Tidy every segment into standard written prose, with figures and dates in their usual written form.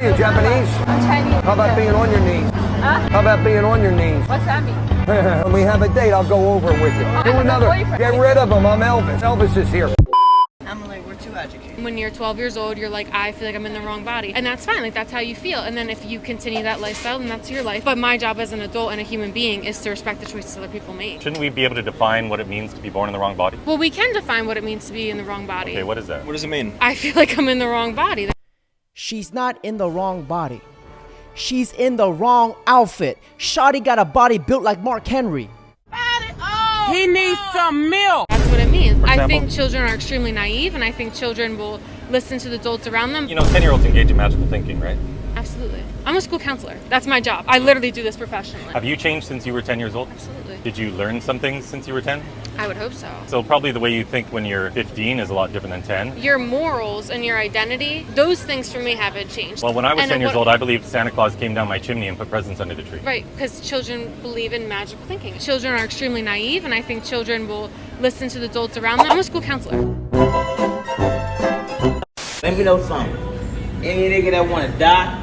Are you Japanese? I'm Chinese. How about being on your knees? Huh? How about being on your knees? What's that mean? When we have a date, I'll go over it with you. Do another. Get rid of him. I'm Elvis. Elvis is here. Emily, we're too educated. When you're 12 years old, you're like, I feel like I'm in the wrong body. And that's fine, like that's how you feel. And then if you continue that lifestyle, then that's your life. But my job as an adult and a human being is to respect the choices other people make. Shouldn't we be able to define what it means to be born in the wrong body? Well, we can define what it means to be in the wrong body. Okay, what is that? What does it mean? I feel like I'm in the wrong body. She's not in the wrong body. She's in the wrong outfit. Shawty got a body built like Mark Henry. He needs some milk. That's what it means. I example? think children are extremely naive, and I think children will listen to the adults around them. You know, 10-year-olds engage in magical thinking, right? Absolutely. I'm a school counselor. That's my job. I literally do this professionally. Have you changed since you were 10 years old? Absolutely. Did you learn some things since you were 10? I would hope so. So probably the way you think when you're 15 is a lot different than 10. Your morals and your identity, those things for me haven't changed. Well, when I was And 10 years what- old, I believed Santa Claus came down my chimney and put presents under the tree. Right, because children believe in magical thinking. Children are extremely naive, and I think children will listen to the adults around them. I'm a school counselor. Let me know something. Any nigga that wanna die,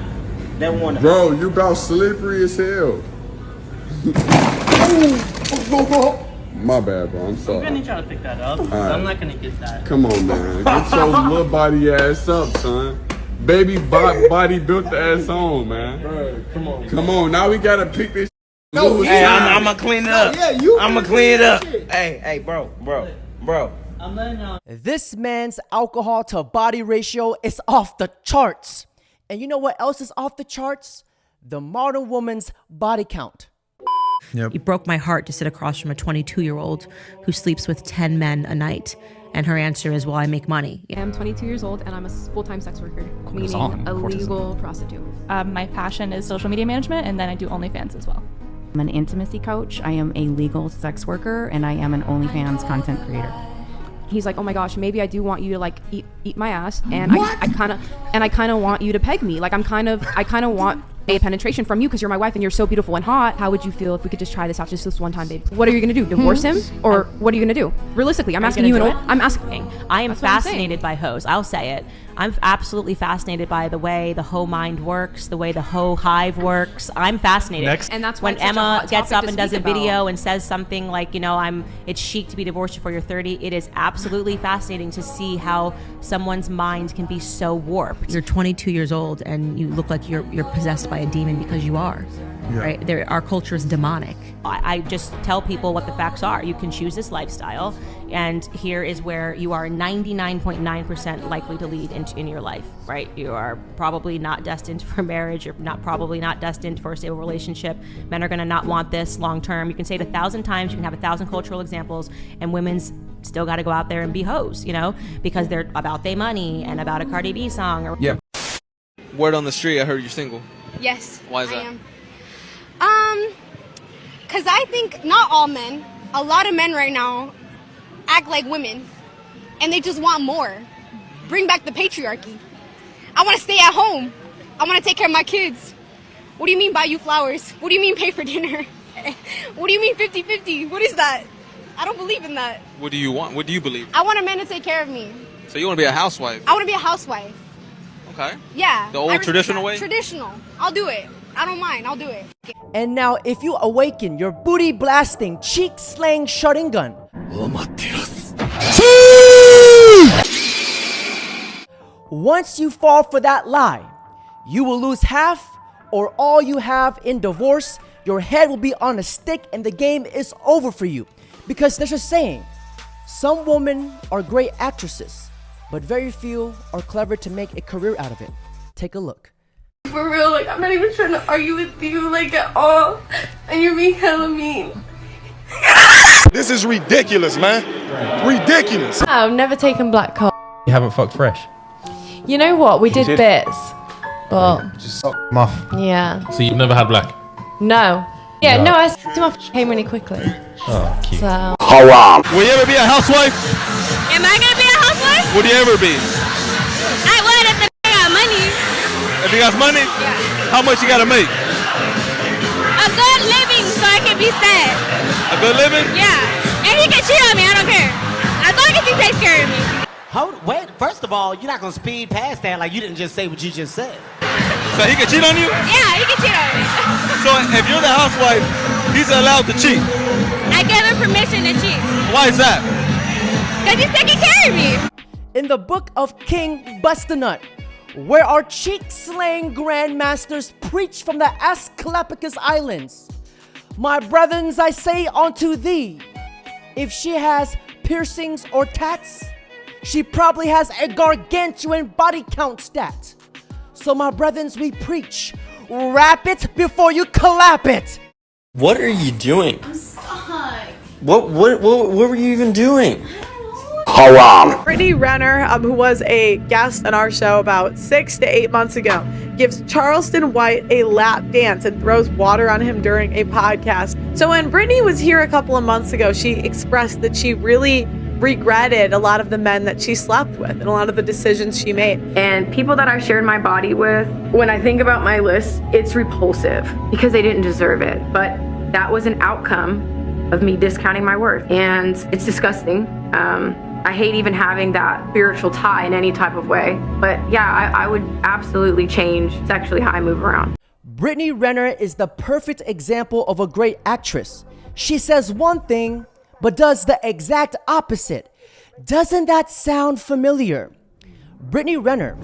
that wanna. Bro, you about slippery as hell. My bad, bro. I'm I'm sorry. gonna try to pick that up. right. I'm not gonna get that. Come on, man. Get your little body ass up, son. Baby body built the ass on, man. Bro, come on. Come on. Now we gotta pick this. No, hey, I'm gonna clean it up. Yeah, you. I'm gonna clean it up. Hey, bro. I'm letting y'all. This man's alcohol to body ratio is off the charts. And you know what else is off the charts? The modern woman's body count. It broke my heart to sit across from a 22-year-old who sleeps with 10 men a night. And her answer is, well, I make money. I'm 22 years old and I'm a full-time sex worker, meaning a legal prostitute. My passion is social media management, and then I do OnlyFans as well. I'm an intimacy coach. I am a legal sex worker, and I am an OnlyFans content creator. He's like, oh my gosh, maybe I do want you to like eat my ass, and I kind of want you to peg me. Like I kind of want a penetration from you because you're my wife and you're so beautiful and hot. How would you feel if we could just try this out just this one time, babe? What are you gonna do? Divorce him, or what are you gonna do? Realistically, I'm asking you. I'm asking. I am fascinated by hoes. I'll say it. I'm absolutely fascinated by the way the hoe mind works, the way the hoe hive works. I'm fascinated. And that's why when it's such a Emma hot gets topic up to and does a speak about. video and says something like, you know, it's chic to be divorced before you're 30. It is absolutely fascinating to see how someone's mind can be so warped. You're 22 years old and you look like you're possessed by a demon because you are. Yeah. Right? Our culture is demonic. I just tell people what the facts are. You can choose this lifestyle, and here is where you are 99.9% likely to lead in your life. Right? You are probably not destined for marriage. You're probably not destined for a stable relationship. Men are going to not want this long term. You can say it 1,000 times. You can have 1,000 cultural examples, and women's still got to go out there and be hoes, you know, because they're about their money and about a Cardi B song. Yeah. Word on the street, I heard you're single. Yes. Why is that? Because I think not all men, a lot of men right now act like women, and they just want more. Bring back the patriarchy. I want to stay at home. I want to take care of my kids. What do you mean buy you flowers? What do you mean pay for dinner? What do you mean 50-50? What is that? I don't believe in that. What do you want? What do you believe? I want a man to take care of me. So you want to be a housewife? I want to be a housewife. Okay. Yeah. The old I respect traditional that. way? Traditional. I'll do it. I don't mind. I'll do it. And now, if you awaken your booty blasting, cheek slaying shutting gun, once you fall for that lie, you will lose half or all you have in divorce. Your head will be on a stick and the game is over for you. Because there's a saying, some women are great actresses, but very few are clever to make a career out of it. Take a look. For real, like, I'm not even trying to argue with you, like, at all. And you're being hella mean. This is ridiculous, man. Ridiculous. I've never taken black cock. You haven't fucked fresh. You know what? We did bits. But, Just suck them off. yeah. So you've never had black? No. Yeah, No. no, I said my came really quickly. Oh, cute. So. Will you ever be a housewife? Am I gonna be a housewife? Would you ever be? I would if I got money. If you got money? Yeah. How much you gotta make? A good living so I can be sad. A good living? Yeah. And he can cheat on me, I don't care. As long as he takes care of me. Wait, first of all, you're not gonna speed past that like you didn't just say what you just said. So he can cheat on you? Yeah, he can cheat on me. So if you're the housewife, he's allowed to cheat. I give him permission to cheat. Why is that? Because he's taking care of me. In the book of King Bustanut, where our cheek-slaying grandmasters preach from the Asclepius Islands, my brethren, I say unto thee, if she has piercings or tats, she probably has a gargantuan body count stat. So my brethren, we preach, wrap it before you clap it. What are you doing? I'm stuck. What were you even doing? Haram. Brittany Renner, who was a guest on our show about 6 to 8 months ago, gives Charleston White a lap dance and throws water on him during a podcast. So when Brittany was here a couple of months ago, she expressed that she really regretted a lot of the men that she slept with and a lot of the decisions she made. And people that I shared my body with, when I think about my list, it's repulsive because they didn't deserve it. But that was an outcome of me discounting my worth. And it's disgusting. I hate even having that spiritual tie in any type of way. But yeah, I would absolutely change sexually how I move around. Brittany Renner is the perfect example of a great actress. She says one thing, but does the exact opposite. Doesn't that sound familiar? Brittany Renner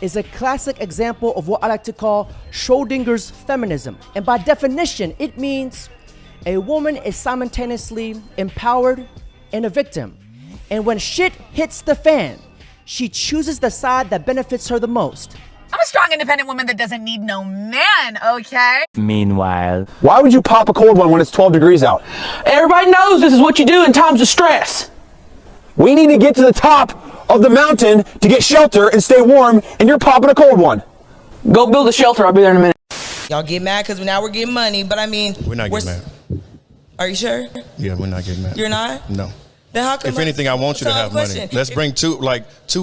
is a classic example of what I like to call Schrodinger's feminism. And by definition, it means a woman is simultaneously empowered and a victim. And when shit hits the fan, she chooses the side that benefits her the most. I'm a strong, independent woman that doesn't need no man, okay? Meanwhile, why would you pop a cold one when it's 12 degrees out? Everybody knows this is what you do in times of stress. We need to get to the top of the mountain to get shelter and stay warm, and you're popping a cold one. Go build a shelter. I'll be there in a minute. Y'all get mad because now we're getting money, but I mean... We're not getting mad. Are you sure? Yeah, we're not getting mad. You're not? No. Then how come if anything, I want you to have money. Let's bring two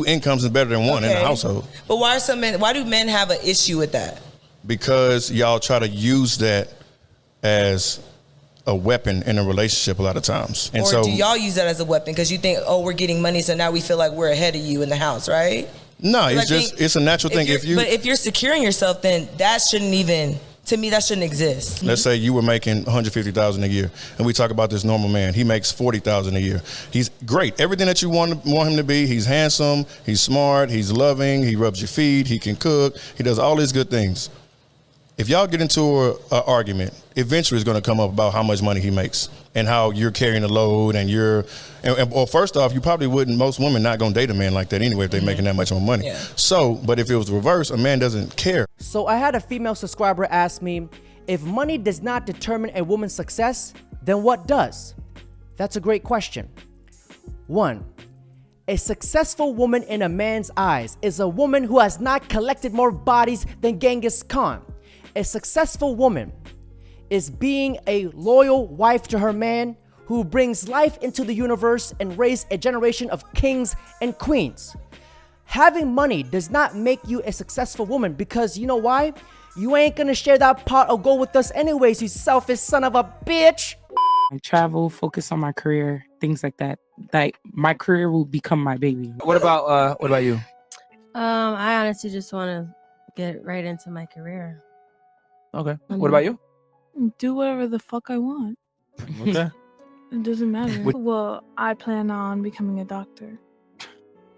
incomes is better than one in the household. But why do men have an issue with that? Because y'all try to use that as a weapon in a relationship a lot of times. And or do y'all use that as a weapon because you think, oh, we're getting money, so now we feel like we're ahead of you in the house, right? No, it's a natural thing. But if you're securing yourself, then that shouldn't even... To me, that shouldn't exist. Let's say you were making $150,000 a year, and we talk about this normal man. He makes $40,000 a year. He's great. Everything that you want him to be. He's handsome. He's smart. He's loving. He rubs your feet. He can cook. He does all these good things. If y'all get into an argument, eventually it's going to come up about how much money he makes and how you're carrying the load well, first off, you probably wouldn't, most women not going to date a man like that anyway if they're making that much more money. Yeah. So, but if it was the reverse, a man doesn't care. So I had a female subscriber ask me, if money does not determine a woman's success, then what does? That's a great question. 1. A successful woman in a man's eyes is a woman who has not collected more bodies than Genghis Khan. A successful woman is being a loyal wife to her man who brings life into the universe and raise a generation of kings and queens. Having money does not make you a successful woman because you know why? You ain't gonna share that pot or go with us anyways, you selfish son of a bitch. I travel, focus on my career, things like that. Like my career will become my baby. What about you? I honestly just want to get right into my career. Okay. What about you? Do whatever the fuck I want. Okay. It doesn't matter. Well, I plan on becoming a doctor.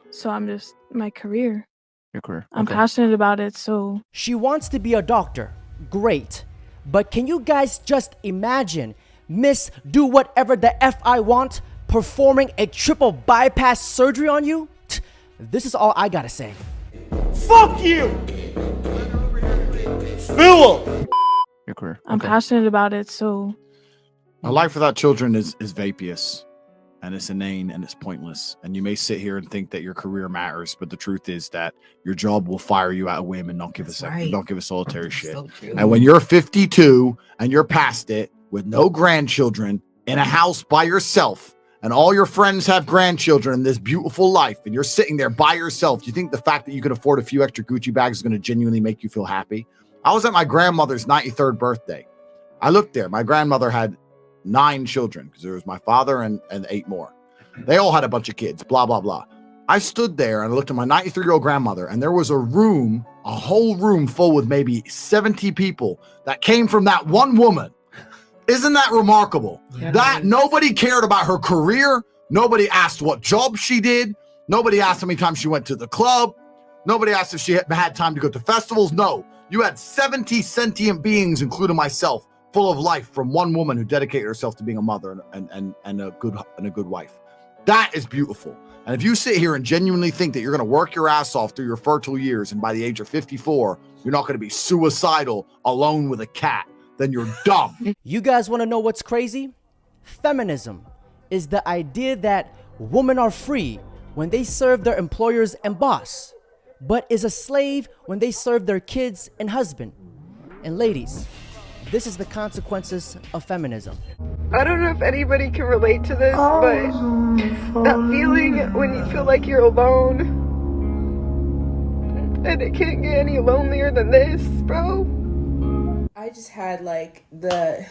So I'm just, my career. Your career. I'm passionate about it, so. She wants to be a doctor. Great. But can you guys just imagine Miss Do Whatever the F I Want performing a triple bypass surgery on you? This is all I gotta say. Fuck you! Philip! Your career. I'm passionate about it, so. A life without children is vapious, and it's inane, and it's pointless. And you may sit here and think that your career matters, but the truth is that your job will fire you at a whim and don't give a second, don't give a solitary shit. So and when you're 52 and you're past it with no grandchildren in a house by yourself, and all your friends have grandchildren in this beautiful life, and you're sitting there by yourself, you think the fact that you can afford a few extra Gucci bags is going to genuinely make you feel happy? I was at my grandmother's 93rd birthday. I looked there. My grandmother had 9 children because there was my father and 8 more. They all had a bunch of kids, blah, blah, blah. I stood there and I looked at my 93-year-old grandmother, and there was a whole room full with maybe 70 people that came from that one woman. Isn't that remarkable? Yeah. That nobody cared about her career. Nobody asked what job she did. Nobody asked how many times she went to the club. Nobody asked if she had time to go to festivals. No, you had 70 sentient beings, including myself, full of life from one woman who dedicated herself to being a mother and a good wife. That is beautiful. And if you sit here and genuinely think that you're going to work your ass off through your fertile years, and by the age of 54, you're not going to be suicidal alone with a cat, then you're dumb. You guys want to know what's crazy? Feminism is the idea that women are free when they serve their employers and boss, but is a slave when they serve their kids and husband. And ladies, this is the consequences of feminism. I don't know if anybody can relate to this, but that feeling when you feel like you're alone, and it can't get any lonelier than this, bro. I just had like the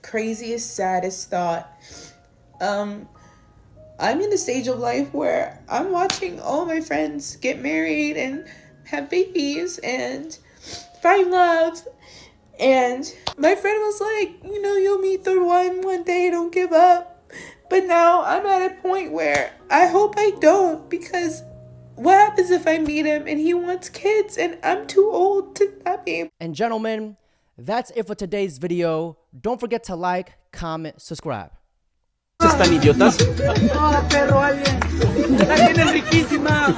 craziest, saddest thought. I'm in a stage of life where I'm watching all my friends get married and have babies and find love. And my friend was like, you know, you'll meet the one day, don't give up. But now I'm at a point where I hope I don't, because what happens if I meet him and he wants kids and I'm too old to not be able. And gentlemen, that's it for today's video. Don't forget to like, comment, subscribe. ¿Están idiotas? Hola, perro, alguien. La tienen riquísima.